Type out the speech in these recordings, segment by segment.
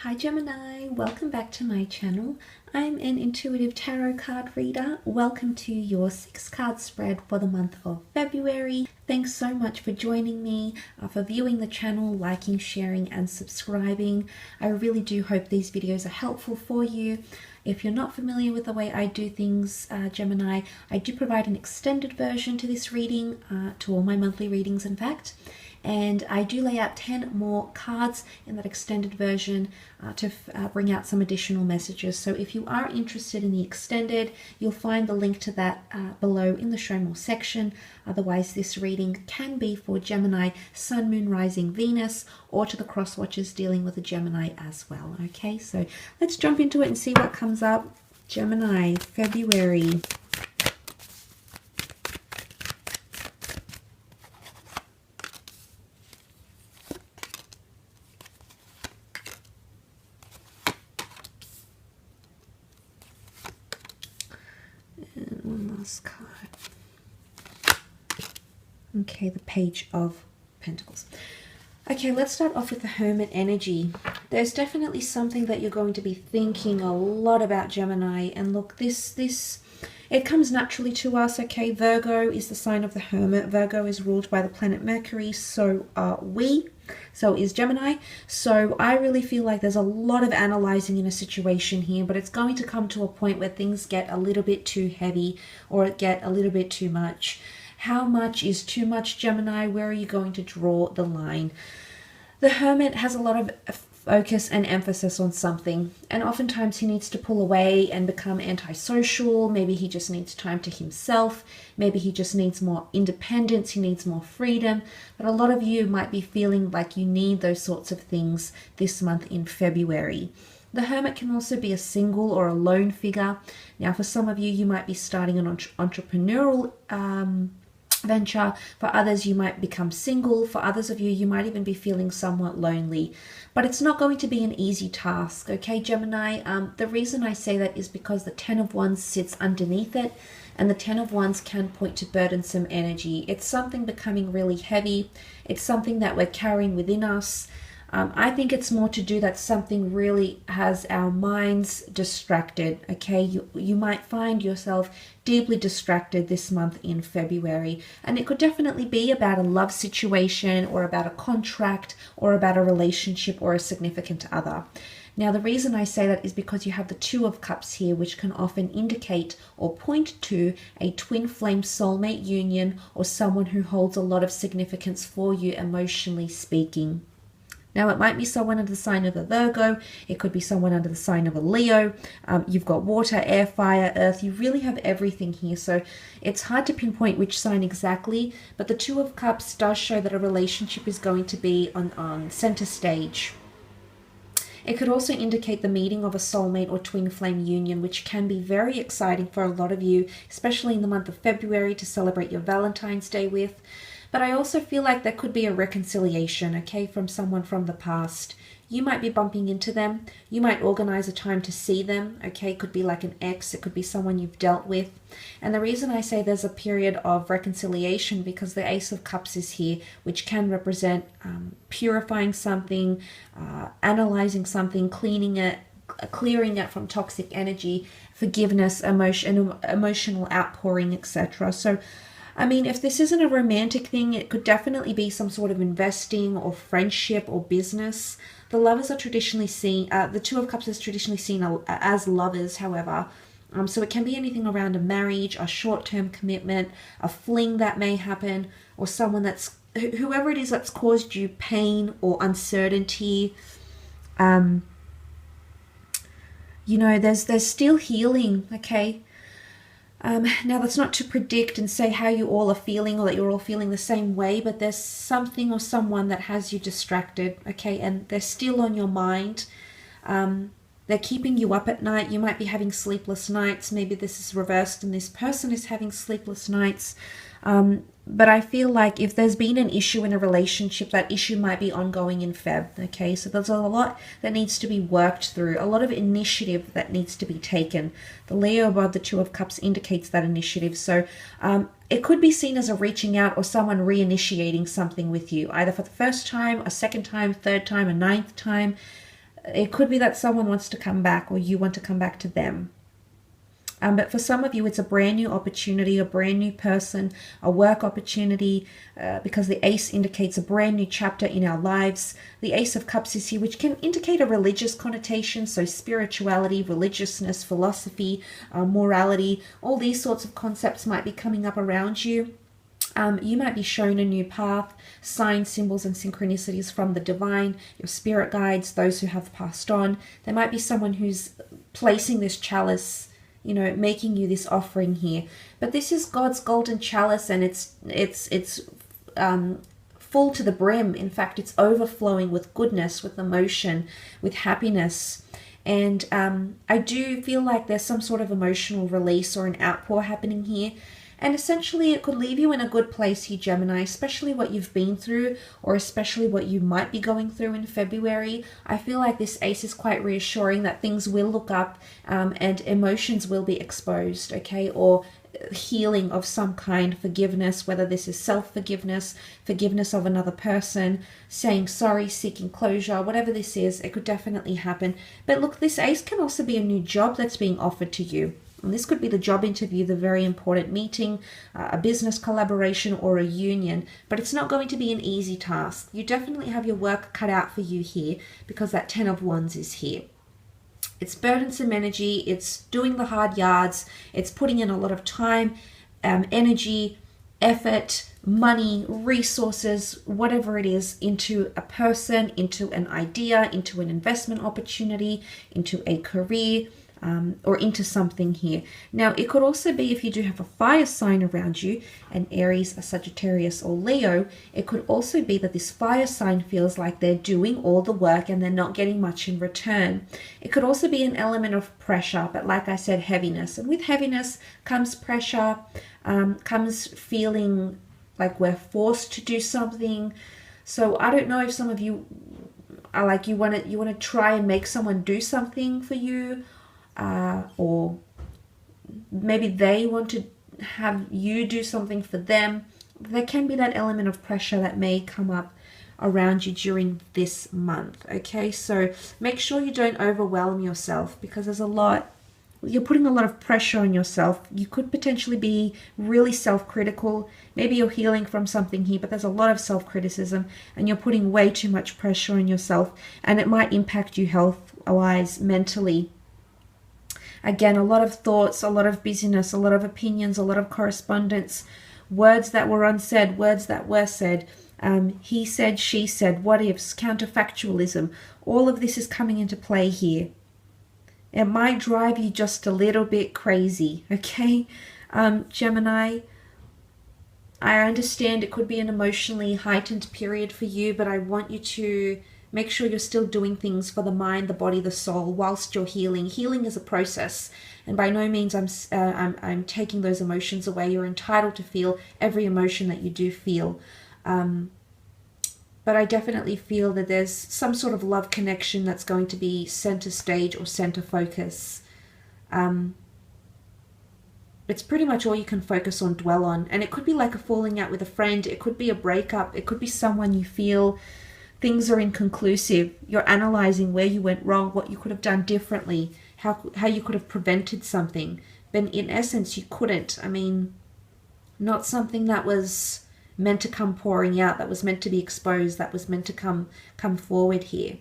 Hi Gemini, welcome back to my channel. I'm an intuitive tarot card reader. Welcome to your 6-card spread for the month of February. Thanks so much for joining me, for viewing the channel, liking, sharing and subscribing. I really do hope these videos are helpful for you. If you're not familiar with the way I do things, Gemini, I do provide an extended version to this reading, to all my monthly readings in fact. And I do lay out 10 more cards in that extended version to bring out some additional messages. So if you are interested in the extended, you'll find the link to that below in the show more section. Otherwise, this reading can be for Gemini, Sun, Moon, Rising, Venus, or to the cross watchers dealing with a Gemini as well. Okay, so let's jump into it and see what comes up. Gemini, February. Card. Okay, the Page of Pentacles. Okay, let's start off with the Hermit energy. There's definitely something that you're going to be thinking a lot about, Gemini. And look, it comes naturally to us, okay? Virgo is the sign of the Hermit. Virgo is ruled by the planet Mercury, so are we. So is Gemini. So I really feel like there's a lot of analyzing in a situation here, but it's going to come to a point where things get a little bit too heavy or get a little bit too much. How much is too much, Gemini? Where are you going to draw the line? The Hermit has a lot of focus and emphasis on something, and oftentimes he needs to pull away and become antisocial. Maybe he just needs time to himself. Maybe he just needs more independence. He needs more freedom. But a lot of you might be feeling like you need those sorts of things this month in February. The Hermit can also be a single or a lone figure. Now, for some of you, you might be starting an entrepreneurial venture. For others, you might become single. For others of you, you might even be feeling somewhat lonely. But it's not going to be an easy task, okay, Gemini? The reason I say that is because the 10 of Wands sits underneath it, and the 10 of Wands can point to burdensome energy. It's something becoming really heavy. It's something that we're carrying within us. I think it's more to do that something really has our minds distracted, okay? You might find yourself deeply distracted this month in February, and it could definitely be about a love situation or about a contract or about a relationship or a significant other. Now, the reason I say that is because you have the Two of Cups here, which can often indicate or point to a twin flame soulmate union or someone who holds a lot of significance for you emotionally speaking. Now, it might be someone under the sign of a Virgo. It could be someone under the sign of a Leo. You've got water, air, fire, earth. You really have everything here. So it's hard to pinpoint which sign exactly. But the Two of Cups does show that a relationship is going to be on center stage. It could also indicate the meeting of a soulmate or twin flame union, which can be very exciting for a lot of you, especially in the month of February, to celebrate your Valentine's Day with. But I also feel like there could be a reconciliation, okay, from someone from the past. You might be bumping into them. You might organize a time to see them, okay? It could be like an ex. It could be someone you've dealt with. And the reason I say there's a period of reconciliation because the Ace of Cups is here, which can represent purifying something, analyzing something, cleaning it, clearing it from toxic energy, forgiveness, emotional outpouring, etc. So I mean, if this isn't a romantic thing, it could definitely be some sort of investing or friendship or business. The lovers are traditionally seen, the Two of Cups is traditionally seen as lovers, however. So it can be anything around a marriage, a short-term commitment, a fling that may happen, or someone that's, whoever it is that's caused you pain or uncertainty. You know, there's still healing, okay? Now, that's not to predict and say how you all are feeling or that you're all feeling the same way, but there's something or someone that has you distracted, okay, and they're still on your mind. They're keeping you up at night. You might be having sleepless nights. Maybe this is reversed and this person is having sleepless nights. But I feel like if there's been an issue in a relationship, that issue might be ongoing in Feb, okay? So there's a lot that needs to be worked through, a lot of initiative that needs to be taken. The Leo above the Two of Cups indicates that initiative. So it could be seen as a reaching out or someone reinitiating something with you, either for the first time, a second time, third time, a ninth time. It could be that someone wants to come back or you want to come back to them. But for some of you, it's a brand new opportunity, a brand new person, a work opportunity, because the Ace indicates a brand new chapter in our lives. The Ace of Cups is here, which can indicate a religious connotation, so spirituality, religiousness, philosophy, morality, all these sorts of concepts might be coming up around you. You might be shown a new path, signs, symbols, and synchronicities from the divine, your spirit guides, those who have passed on. There might be someone who's placing this chalice, you know, making you this offering here. But this is God's golden chalice, and it's full to the brim. In fact, it's overflowing with goodness, with emotion, with happiness. And I do feel like there's some sort of emotional release or an outpour happening here. And essentially, it could leave you in a good place here, Gemini, especially what you've been through, or especially what you might be going through in February. I feel like this Ace is quite reassuring that things will look up, and emotions will be exposed, okay? Or healing of some kind, forgiveness, whether this is self-forgiveness, forgiveness of another person, saying sorry, seeking closure, whatever this is, it could definitely happen. But look, this Ace can also be a new job that's being offered to you. And this could be the job interview, the very important meeting, a business collaboration, or a union. But it's not going to be an easy task. You definitely have your work cut out for you here, because that 10 of Wands is here. It's burdensome energy. It's doing the hard yards. It's putting in a lot of time, energy, effort, money, resources, whatever it is, into a person, into an idea, into an investment opportunity, into a career, or into something here. Now, it could also be, if you do have a fire sign around you, an Aries, a Sagittarius, or Leo, it could also be that this fire sign feels like they're doing all the work and they're not getting much in return. It could also be an element of pressure, but like I said, heaviness. And with heaviness comes pressure, comes feeling like we're forced to do something. So I don't know if some of you are like, you want to try and make someone do something for you, or maybe they want to have you do something for them. There can be that element of pressure that may come up around you during this month, okay? So make sure you don't overwhelm yourself, because there's a lot, you're putting a lot of pressure on yourself. You could potentially be really self-critical. Maybe you're healing from something here, but there's a lot of self-criticism, and you're putting way too much pressure on yourself, and it might impact you health-wise, mentally. Again, a lot of thoughts, a lot of busyness, a lot of opinions, a lot of correspondence, words that were unsaid, words that were said, he said, she said, what ifs, counterfactualism. All of this is coming into play here. It might drive you just a little bit crazy, okay? Gemini, I understand it could be an emotionally heightened period for you, but I want you to make sure you're still doing things for the mind, the body, the soul, whilst you're healing. Healing is a process, and by no means I'm taking those emotions away. You're entitled to feel every emotion that you do feel. But I definitely feel that there's some sort of love connection that's going to be center stage or center focus. It's pretty much all you can focus on, dwell on. And it could be like a falling out with a friend. It could be a breakup. It could be someone you feel things are inconclusive. You're analyzing where you went wrong, what you could have done differently, how you could have prevented something. But in essence, you couldn't. I mean, not something that was meant to come pouring out, that was meant to be exposed, that was meant to come forward here.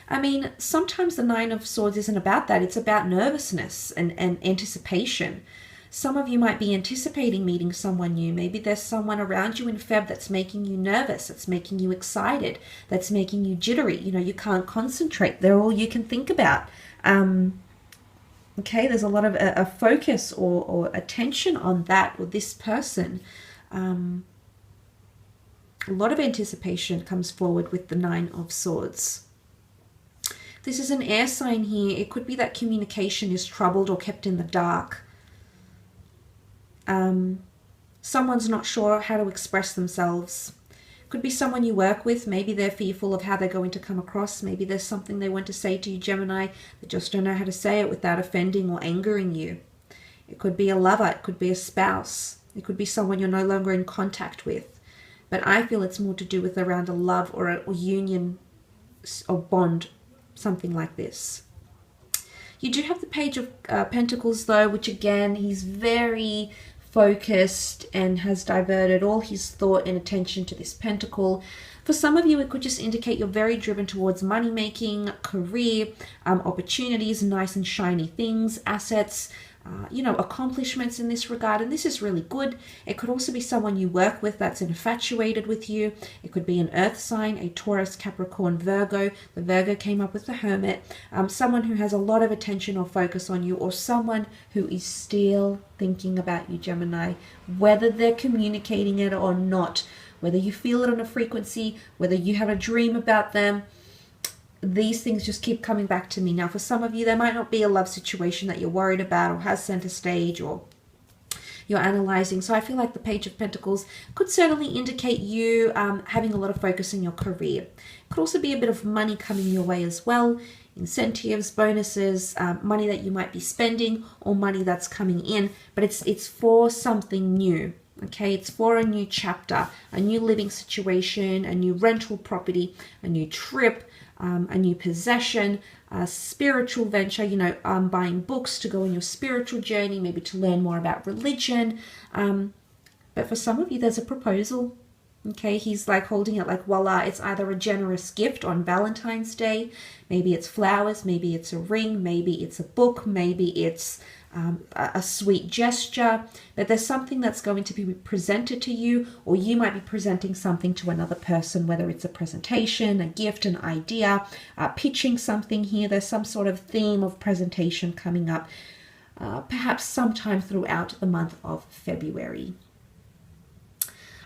I mean, sometimes the Nine of Swords isn't about that. It's about nervousness and anticipation. Some of you might be anticipating meeting someone new. Maybe there's someone around you in Feb that's making you nervous, that's making you excited, that's making you jittery. You know, you can't concentrate. They're all you can think about. Okay, there's a lot of a focus or attention on that or this person. A lot of anticipation comes forward with the Nine of Swords. This is an air sign here. It could be that communication is troubled or kept in the dark. Someone's not sure how to express themselves. Could be someone you work with. Maybe they're fearful of how they're going to come across. Maybe there's something they want to say to you, Gemini. They just don't know how to say it without offending or angering you. It could be a lover. It could be a spouse. It could be someone you're no longer in contact with. But I feel it's more to do with around a love or a union or bond. something like this. You do have the Page of Pentacles though, which again, he's very focused and has diverted all his thought and attention to this pentacle. For some of you, it could just indicate you're very driven towards money making, career, opportunities, nice and shiny things, assets, you know, accomplishments in this regard. And this is really good. It could also be someone you work with that's infatuated with you. It could be an earth sign, a Taurus, Capricorn, Virgo. The Virgo came up with the Hermit. Someone who has a lot of attention or focus on you, or someone who is still thinking about you, Gemini, whether they're communicating it or not, whether you feel it on a frequency, whether you have a dream about them. These things just keep coming back to me. Now, for some of you, there might not be a love situation that you're worried about or has center stage or you're analyzing. So I feel like the Page of Pentacles could certainly indicate you having a lot of focus in your career. It could also be a bit of money coming your way as well. Incentives, bonuses, money that you might be spending or money that's coming in. But it's for something new. Okay, it's for a new chapter, a new living situation, a new rental property, a new trip, a new possession, a spiritual venture, you know, buying books to go on your spiritual journey, maybe to learn more about religion. But for some of you, there's a proposal. Okay, he's like holding it like, voila, it's either a generous gift on Valentine's Day, maybe it's flowers, maybe it's a ring, maybe it's a book, maybe it's a sweet gesture, but there's something that's going to be presented to you, or you might be presenting something to another person, whether it's a presentation, a gift, an idea, pitching something here. There's some sort of theme of presentation coming up, perhaps sometime throughout the month of February.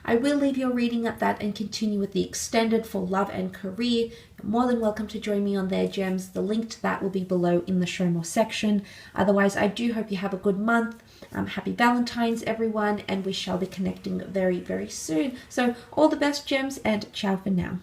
I will leave your reading at that and continue with the extended for love and career. You're more than welcome to join me on there, gems. The link to that will be below in the show more section. Otherwise, I do hope you have a good month. Happy Valentine's, everyone, and we shall be connecting very, very soon. So all the best, gems, and ciao for now.